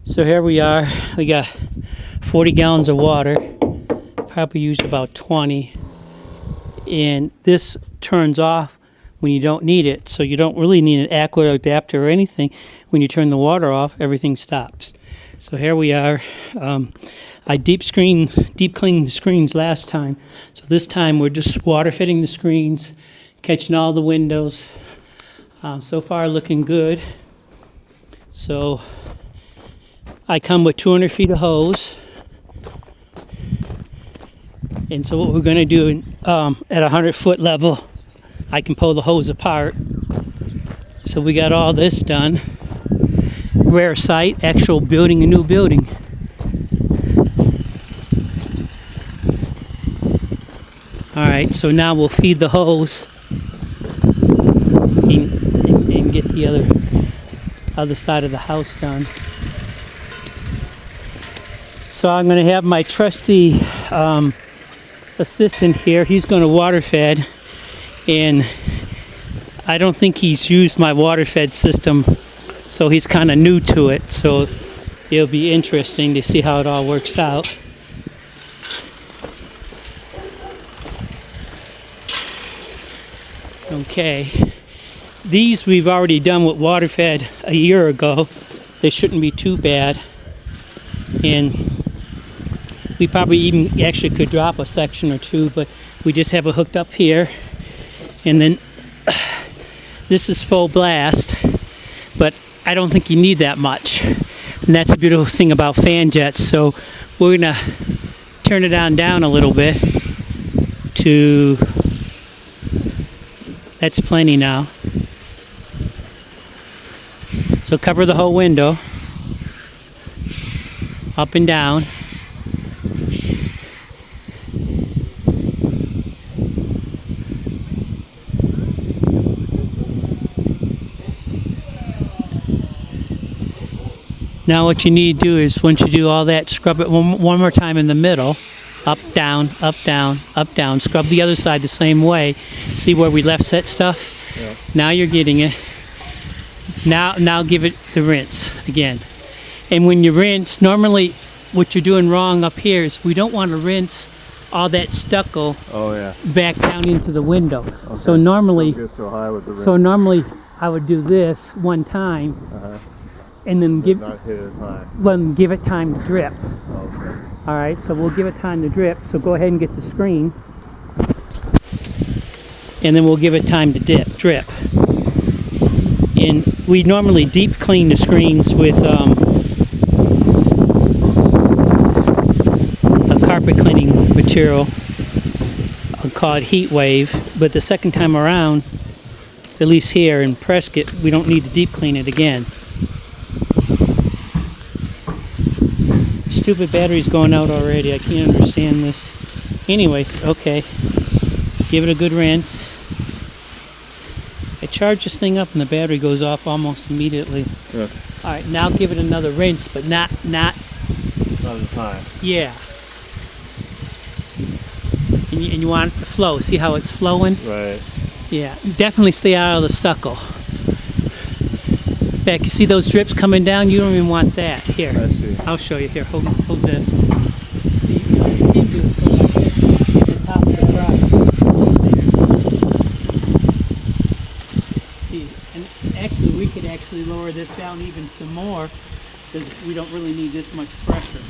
So here we are. We got 40 gallons of water. Probably used about 20. And this turns off when you don't need it. So you don't really need an aqua adapter or anything. When you turn the water off, everything stops. So here we are. I deep cleaned the screens last time. So this time we're just water fitting the screens, catching all the windows. So far looking good. So I come with 200 feet of hose. And so what we're going to do at 100-foot level, I can pull the hose apart. So we got all this done. Rare site, actual building a new building. Alright, so now we'll feed the hose and get the other side of the house done. So I'm going to have my trusty assistant here. He's going to water fed, and I don't think he's used my water fed system, so he's kind of new to it. So it'll be interesting to see how it all works out. Okay, these we've already done with water fed a year ago. They shouldn't be too bad, and we probably even actually could drop a section or two, but we just have it hooked up here. And then this is full blast, but I don't think you need that much. And that's the beautiful thing about fan jets. So we're gonna turn it down a little bit to, that's plenty now. So cover the whole window, up and down. Now what you need to do is, once you do all that, scrub it one more time in the middle. Up, down, up, down, up, down. Scrub the other side the same way. See where we left set stuff? Yeah. Now you're getting it. Now give it the rinse again. And when you rinse, normally what you're doing wrong up here is we don't want to rinse all that stucco back down into the window. Okay. So normally I would do this one time. And then give it time to drip. Okay. All right, so we'll give it time to drip. So go ahead and get the screen, and then we'll give it time to drip. And we normally deep clean the screens with a carpet cleaning material called Heat Wave. But the second time around, at least here in Prescott, we don't need to deep clean it again. Stupid battery's going out already. I can't understand this. Anyways, okay. Give it a good rinse. I charge this thing up and the battery goes off almost immediately. Yeah. Alright, now give it another rinse, but not another time. Yeah. And you want it to flow. See how it's flowing? Right. Yeah. Definitely stay out of the stucco. Back, you see those drips coming down? You don't even want that. Here, I see. I'll show you. Here, hold this. See, what you need to do is go like this at the top of the brush. See, and actually we could actually lower this down even some more, because we don't really need this much pressure.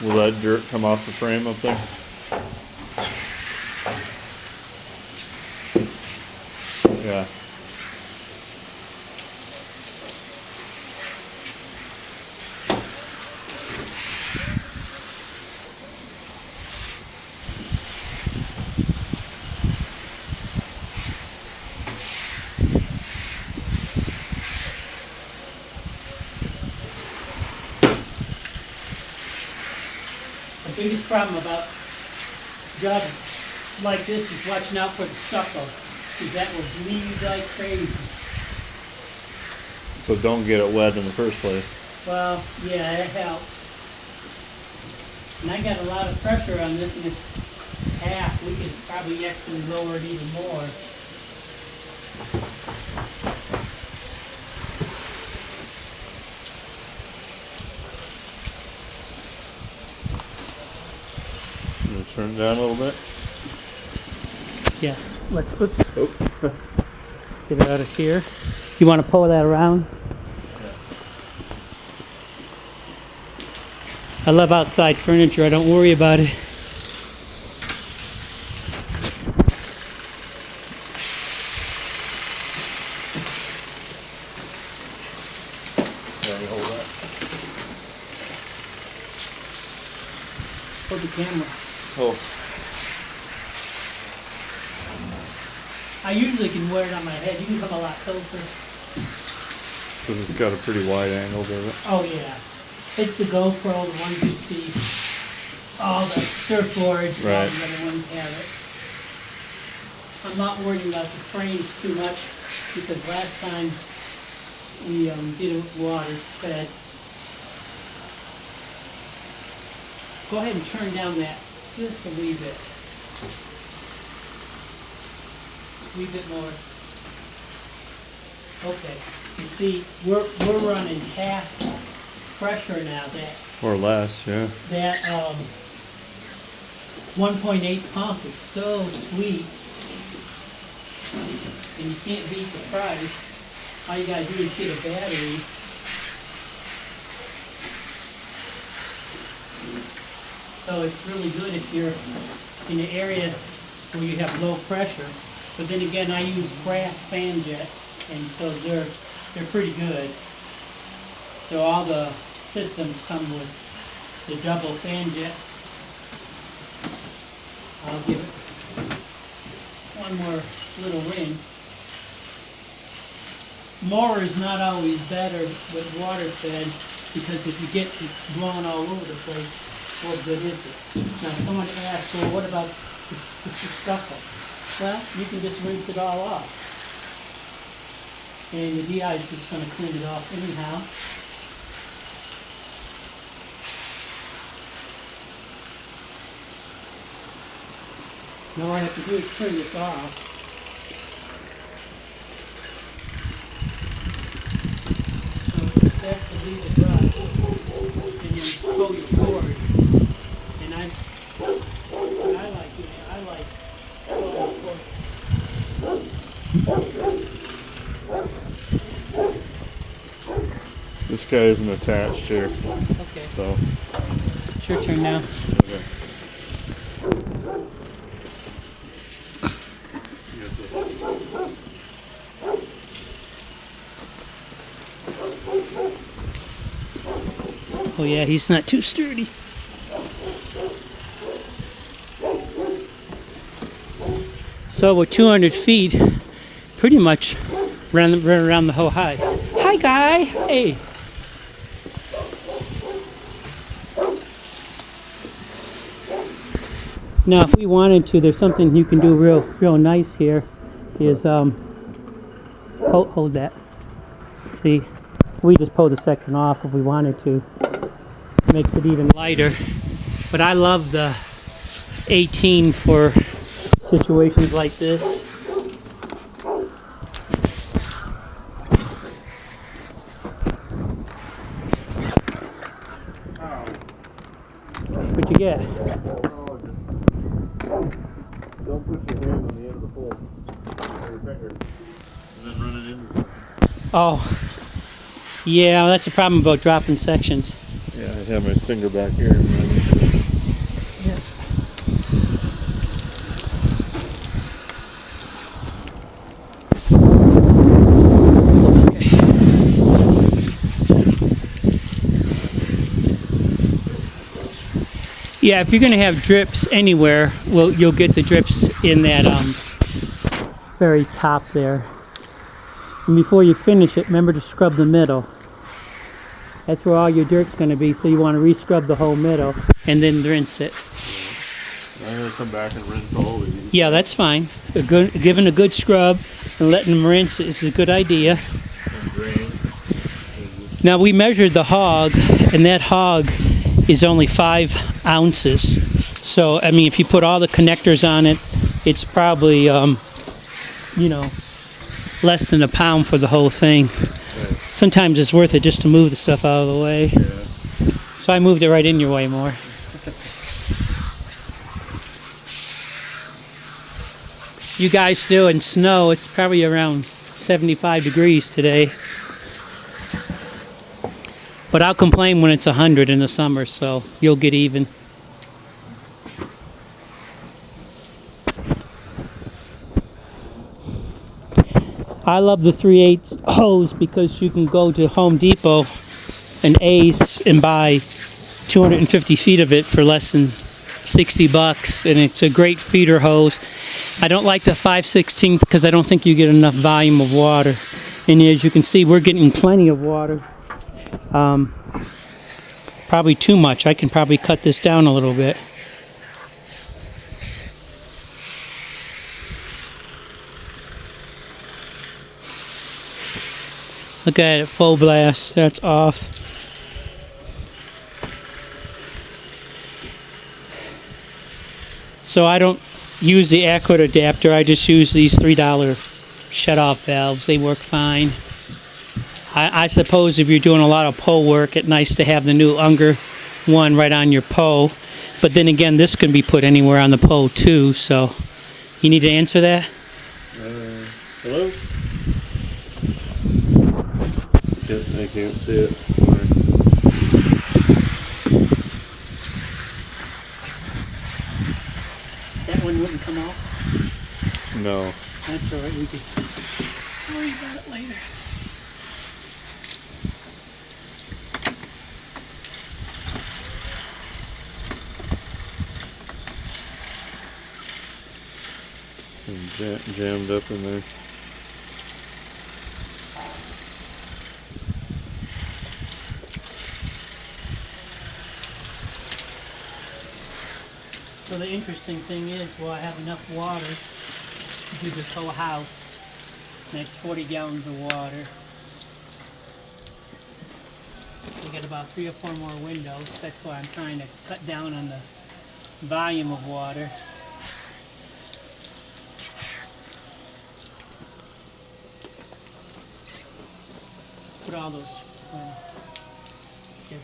Will that dirt come off the frame up there? Yeah. The biggest problem about job like this is watching out for the stucco, because that will bleed like crazy. So don't get it wet in the first place. Well, yeah, it helps. And I got a lot of pressure on this, and it's half. We could probably actually lower it even more. You gonna turn it down a little bit? Yeah, let's oops, Oh. get it out of here. You want to pull that around? I love outside furniture. I don't worry about it. Yeah, you hold that. Hold the camera. Oh, I usually can wear it on my head. You can come a lot closer. because it's got a pretty wide angle, does it? Oh yeah, it's the GoPro, the ones you see. All the surfboards, all Right. the other ones have it. I'm not worried about the frames too much because last time we did it with water fed. Go ahead and turn down that just a wee bit. Wee bit more. Okay. You see, we're running half pressure now. Or less, yeah. That 1.8 pump is so sweet, and you can't beat the price. All you gotta do is get a battery. So it's really good if you're in an area where you have low pressure. But then again, I use brass fan jets, and so they're pretty good. So all the systems come with the double fan jets. I'll give it one more little rinse. More is not always better with water fed, because if you get it blown all over the place, what good is it? Now someone asks, well, what about the stucco? Well, you can just rinse it all off. And the DI is just going to clean it off anyhow. Now all I have to do is turn this off. So that's to leave it dry. And then pull your cord. And I like it. I like pulling the cord. This guy isn't attached here, Okay, so. it's your turn now. Okay. Oh yeah, he's not too sturdy. So we're 200 feet, pretty much ran around the whole house. Hi, guy. Hey. Now, if we wanted to, there's something you can do real nice here. Is hold that. See, we just pull the section off if we wanted to. Makes it even lighter. But I love the 18 for situations like this. What'd you get? Don't put your hand on the end of the pole, or your finger, and then run it into it. Oh, yeah, that's the problem about dropping sections. Yeah, I have my finger back here. And run into it. Yeah, if you're going to have drips anywhere, well, you'll get the drips in that very top there. And before you finish it, remember to scrub the middle. That's where all your dirt's going to be, so you want to re-scrub the whole middle and then rinse it. I'm gonna come back and rinse all these. Yeah, that's fine. Giving a good scrub and letting them rinse is a good idea. And drain. Now we measured the hog, and that hog is only 5 ounces. So I mean, if you put all the connectors on it, it's probably you know, less than a pound for the whole thing. Right. Sometimes it's worth it just to move the stuff out of the way. Yeah. So I moved it right in your way more. You guys still in snow, it's probably around 75 degrees today. But I'll complain when it's 100 in the summer, so you'll get even. I love the 3/8 hose because you can go to Home Depot and Ace and buy 250 feet of it for less than $60, and it's a great feeder hose. I don't like the 5/16 because I don't think you get enough volume of water. And as you can see, we're getting plenty of water. Probably too much. I can probably cut this down a little bit. Look at it, full blast. That's off. So I don't use the Aqua adapter. I just use these $3 shut-off valves. They work fine. I suppose if you're doing a lot of pole work, it's nice to have the new Unger one right on your pole. But then again, this can be put anywhere on the pole too. So you need to answer that? Hello? I can't see it. That one wouldn't come off? No. That's alright, we can worry about it later. Jammed up in there. So the interesting thing is, well, I have enough water to do this whole house. Next 40 gallons of water. We get about 3 or 4 more windows. That's why I'm trying to cut down on the volume of water. Put all those here.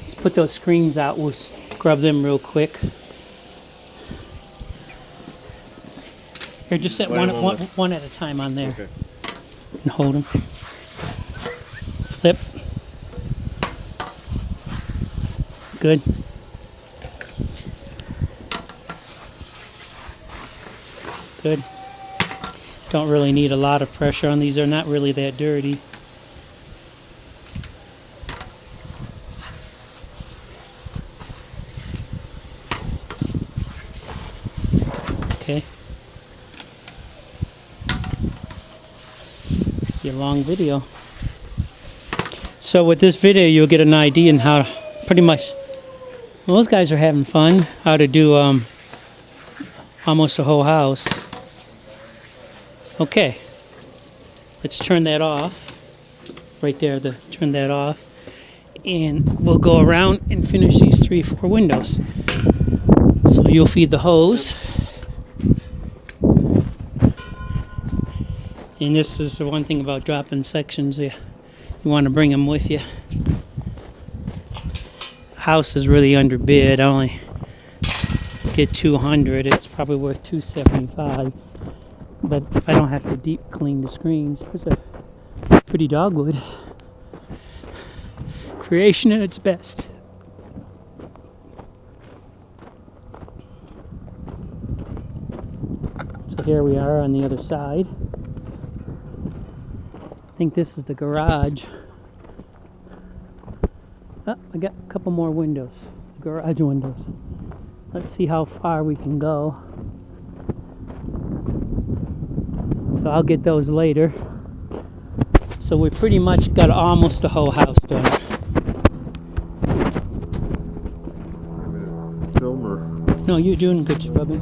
Let's put those screens out. We'll scrub them real quick. Here, just set one at a time on there. Okay. And hold them. Flip. Good. Good. Don't really need a lot of pressure on these. They're not really that dirty. Okay. Be a long video. So with this video, you'll get an idea on how pretty much, well, those guys are having fun, how to do almost a whole house. Okay, let's turn that off. Right there, turn that off. And we'll go around and finish these 3 or 4 windows. So you'll feed the hose. And this is the one thing about dropping sections. You want to bring them with you. House is really underbid. I only get 200. It's probably worth 275. But if I don't have to deep clean the screens, it's a pretty dogwood. Creation at its best. So here we are on the other side. I think this is the garage. Oh, I got a couple more windows, garage windows. Let's see how far we can go. So I'll get those later. So we pretty much got almost the whole house done. No, you're doing good scrubbing.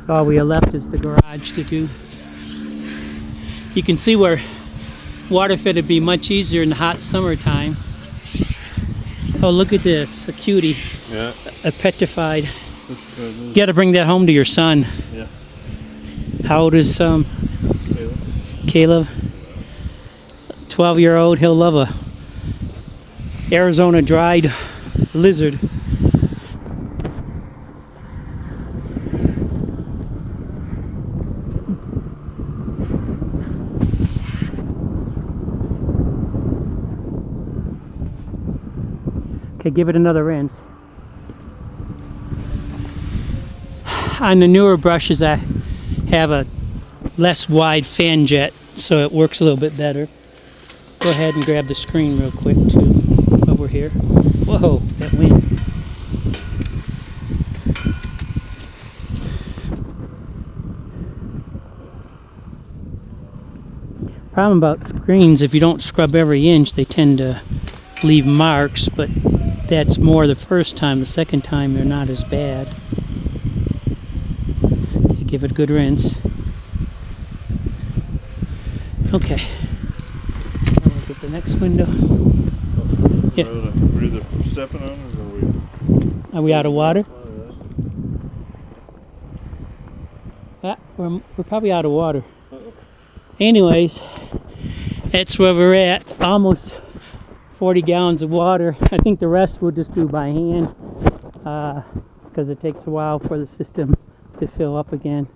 All we are left is the garage to do. You can see where water fit would be much easier in the hot summertime. Oh, look at this, a cutie, Yeah. a petrified. That's You got to bring that home to your son. Yeah. How old is Caleb. Caleb? 12-year-old. He'll love a Arizona dried lizard. Okay, give it another rinse. On the newer brushes, I have a less wide fan jet, so it works a little bit better. Go ahead and grab the screen real quick too, while we're here. Whoa, that wind. Problem about screens, if you don't scrub every inch, they tend to leave marks, but that's more the first time. The second time, they're not as bad. Give it a good rinse. Okay. I'll look at the next window. Yeah. Are either stepping on it or Are we out of water? we? We're probably out of water. Anyways, that's where we're at. Almost 40 gallons of water. I think the rest we'll just do by hand because it takes a while for the system to fill up again.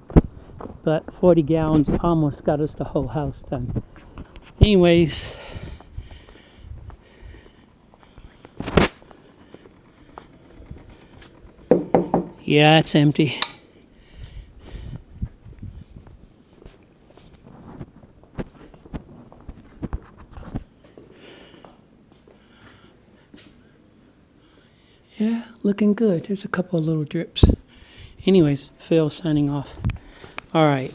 But 40 gallons almost got us the whole house done. Anyways, yeah, it's empty. Yeah, looking good. There's a couple of little drips. Anyways, Phil signing off. All right.